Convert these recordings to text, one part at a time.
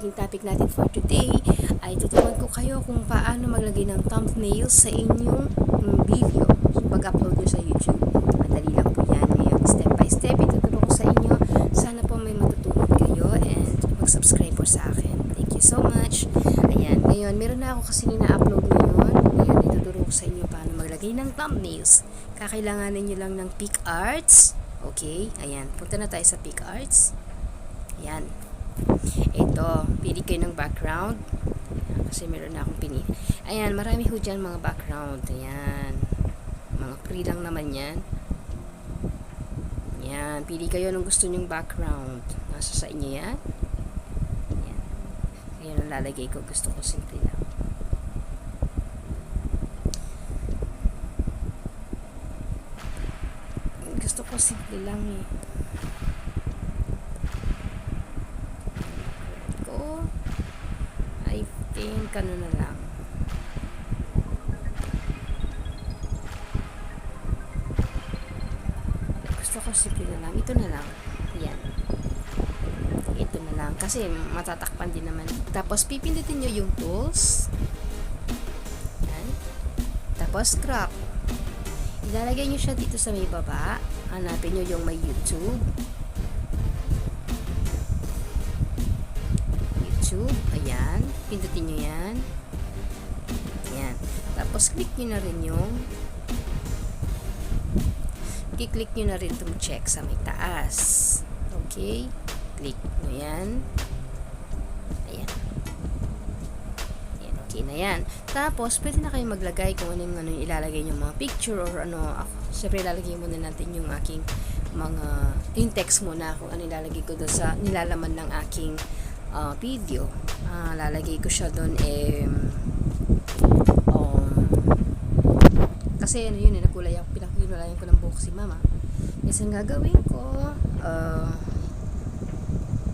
magiging topic natin for today ay tuturuan ko kayo kung paano maglagay ng thumbnails sa inyong video pag-upload nyo sa YouTube. Madali lang po yan. Ngayon, step by step, ituturo ko sa inyo. Sana po may matutunan kayo and mag-subscribe po sa akin. Thank you so much. Ayan, ngayon, meron na ako kasi na-upload ngayon. Ngayon, ituturo ko sa inyo paano maglagay ng thumbnails. Kakailanganin nyo lang ng PicArts. Okay, ayan. Punta na tayo sa PicArts. Ayan. Ito, pili kayo ng background. Ayan, kasi meron na akong pinili. Ayan, marami ho dyan mga background. Ayan. Mga free lang naman yan. Ayan, pili kayo ng gusto nyong background. Nasa sa inyo yan. Ayan. Ayan ang lalagay ko. Gusto ko simple lang. Gusto ko simple lang eh. I think ano na lang. Gusto ko simple na lang. Ito na lang. Yan. Ito na lang. Kasi matatakpan din naman. Tapos pipindutin nyo yung tools. Yan. Tapos crop. Ilalagay nyo siya dito sa may baba. Hanapin nyo yung may YouTube. Ayan, pindutin nyo yan. Ayan. Tapos click nyo na rin yung i-click nyo na rin itong check sa may taas. Okay, click nyo yan. Ayan. Ayan, okay na yan. Tapos pwede na kayo maglagay kung ano yung ilalagay nyo mga picture or ano. Siyempre ilalagay muna natin yung aking mga yung text muna kung ano ilalagay ko doon sa nilalaman ng aking video. Lalagay ko siya doon kasi ano yun nakulay ako, pinakulayan ko ng buhok si mama. Kasi ang gagawin ko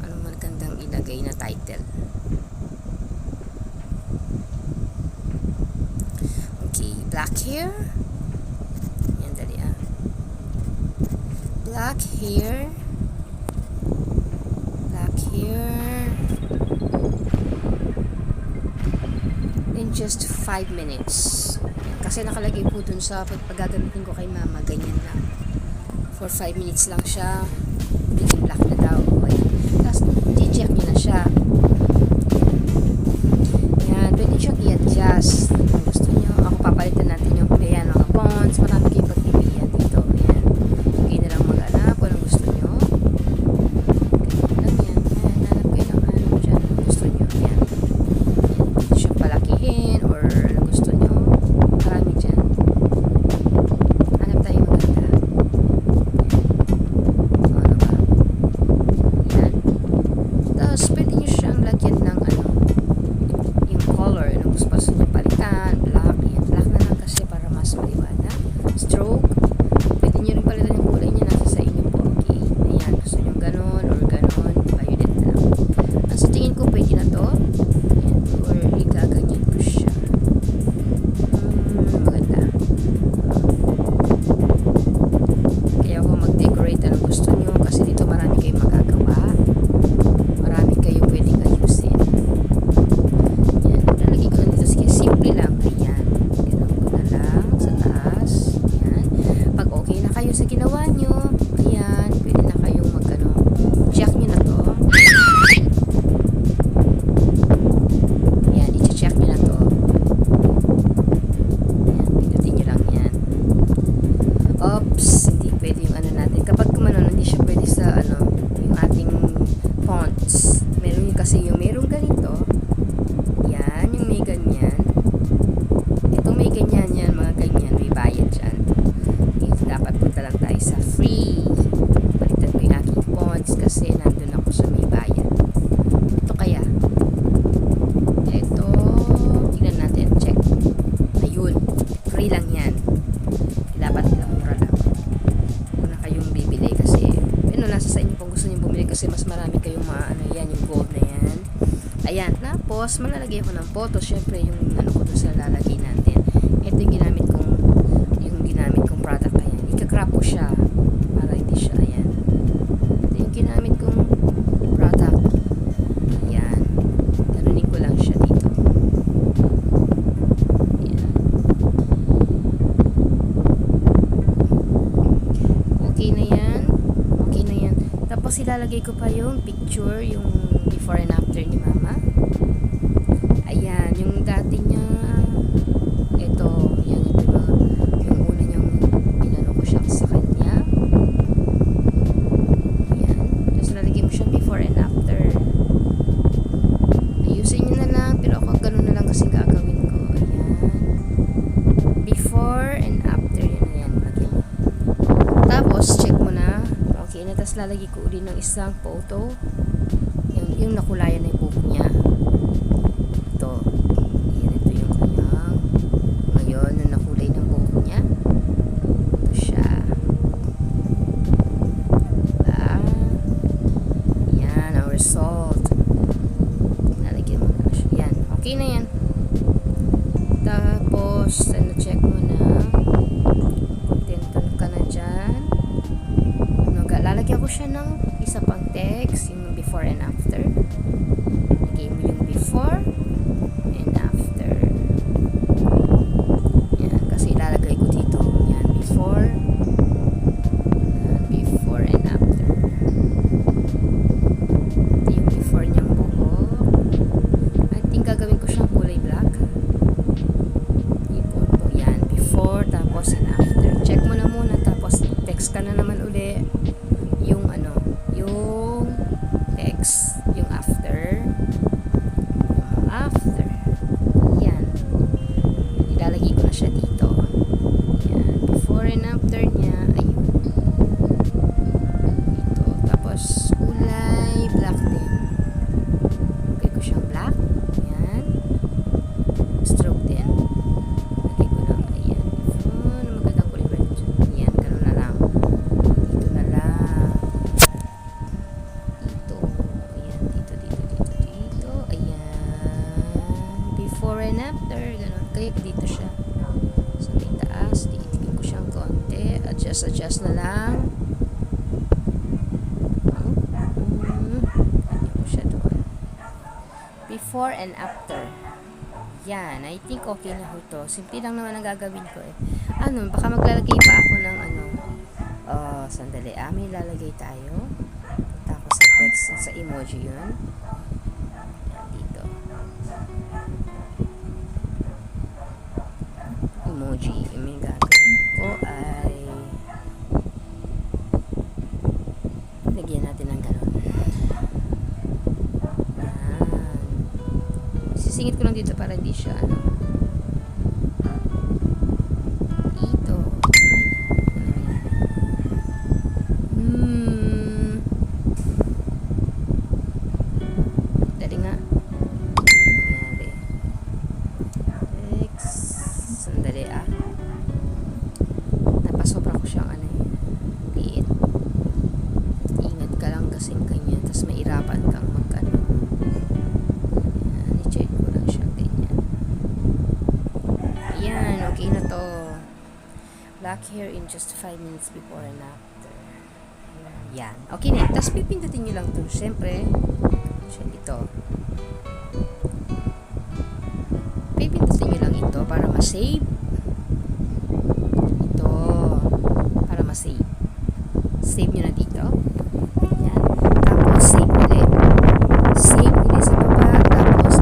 anong magandang ilagay na title. Okay, black hair. Yan, dali black hair in just 5 minutes. Kasi nakalagay po dun sa paggagamitin ko kay mama, ganyan lang. For 5 minutes lang siya. Biging black na daw. Tapos, i-check nyo na siya. Yan, pwede siyang i-adjust. Kung gusto nyo, ako papalitan natin yung ayan, mga fonts. Marami kayong pagpipilian dito. Ayan. Okay na lang mag-hanap kung anong gusto nyo. Sa ginawa nyo, ayan, pwede na kayong check nyo na to. Ayan, i-check nyo na to. Ayan, pindutin nyo lang yan. Oops, hindi pwede yung ano natin. Kapag hindi siya pwede sa yung ating fonts. Meron yung kasi yung merong ganito. Yan, yung may ganyan. Ito may ganyan yan, mga ganyan, may bayad dyan. Dapat punta lang tayo sa free. Palitan ko yung aking fonts kasi nandun ako sa may bayan. Ito kaya. Ito. Tingnan natin. Check. Ayun. Free lang yan. Dapat lang. Mura lang. Kung na kayong bibili kasi nasa sa inyo kung gusto nyo bumili kasi mas marami kayong yan, yung gold na yan. Ayan. Tapos, malalagay ko ng photo. Syempre, yung ko doon sa lalagay natin. Ito yung ginamit kong product. Ika-crop ko siya para hindi siya, ayan. Ito yung ginamit kong product. Ayan. ilalagay ko pa yung picture, yung before and after ni mama. Ayan, yung dati niya, ito, yan, ito yung una niyang inano ko siya sa kanya. Ayan, tapos lalagay mo siya before and after. Ayusin niyo na lang, pero ako ganun na lang kasi gagawin ko. Ayan, before and after, yan, lagay mo. Tapos, check mo na, okay na, tapos lalagay ko ulit ng isang photo, yung nakulayan na yung buhok niya. Ito, yan, ito yung kanyang, ngayon, yung nakulay ng buhok niya. Ito siya. Diba? Yan, ang result. Lalagyan mo na siya. Yan, okay na yan. Tapos, check mo na. Contento ka na dyan. Lalagyan ko siya ng isa pang text, yung before and after. Lagay mo yung before and after. Yan, kasi ilalagay ko dito. Yan, before and after. Ito yung before niyang buhok. I think gagawin ko siyang kulay black. Yan, before, tapos and after. Check mo na muna, tapos text ka na naman uli. Yung text, yung after. Yan, ilalagay ko na siya dito. Yan, before and after niya, ayun, dito. Tapos kulay black din. Lagay ko siyang black. Yan, stroke din. Lagay ko lang, ayan, magandang kulay red. Yan, ganun na lang. Dito na lang. Before and after, ganun. Kaya dito siya sa may taas, diitigin ko siyang konti, adjust na lang. Ganyan ko siya doon. Before and after. Yan, I think okay na ho to. Simple lang naman ang gagawin ko eh. Baka maglalagay pa ako ng sandali. May lalagay tayo. Tapos sa text, sa emoji yun. Emoji, yung gagawin ko ay lagyan natin ng gano'n. Yan. Sisingit ko lang dito para hindi siya dito. Dali nga. Sandali napasobra ko siyang liit. Ingat ka lang kasing ganyan, tapos mairapan kang i-check ko lang siya ganyan. Ayan, okay na to. Black hair in just 5 minutes before and after. Ayan, okay na. Tapos pipindutin nyo lang to. Siyempre ito. Pipindutin nyo lang ito para ma-save. Ito. Para ma-save. Save nyo na dito. Yan. Tapos save ulit. Save ulit sa baba. Tapos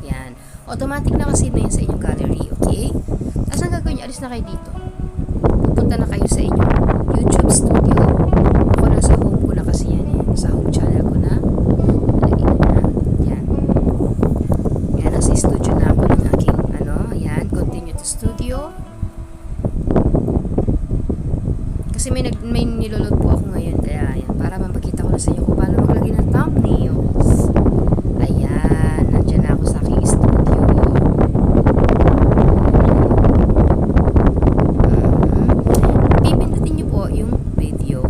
yan. Automatic na kasi na yan sa inyong gallery. Okay? Tapos ang gagawin nyo, alis na kayo dito. Pupunta na kayo sa inyong YouTube studio. Ako nasa home ko na kasi yan. Sa home channel ko na. Nasa studio na ako ng aking continue to studio. Kasi may niloload po ako ngayon, kaya ayan, para mapakita ko na sa inyo kung paano maglagay ng thumbnails. Ayan, nandyan na ako sa aking studio. Pipindutin nyo po yung video.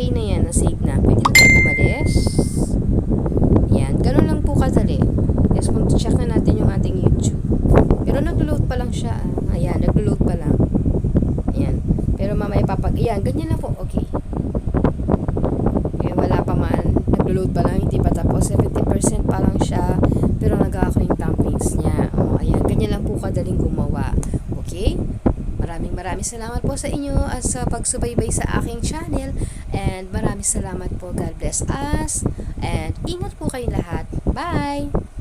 okay na yan, na-save na. Pwede na tayo umalis. Yan, ganun lang po kadali. Yes, kung check na natin yung ating YouTube. Pero nag-load pa lang siya. Ayan, nag-load pa lang. Ayan. Pero mamaya ayan, ganyan na po. Okay. Wala pa man. Nag-load pa lang, hindi pa tapos. 70% pa lang siya. Pero nagawa ko yung thumbnails niya. Ayan, ganyan lang po kadaling gumawa. Okay? Maraming salamat po sa inyo at sa pagsubaybay sa aking channel. And maraming salamat po. God bless us. And ingat po kayo lahat. Bye!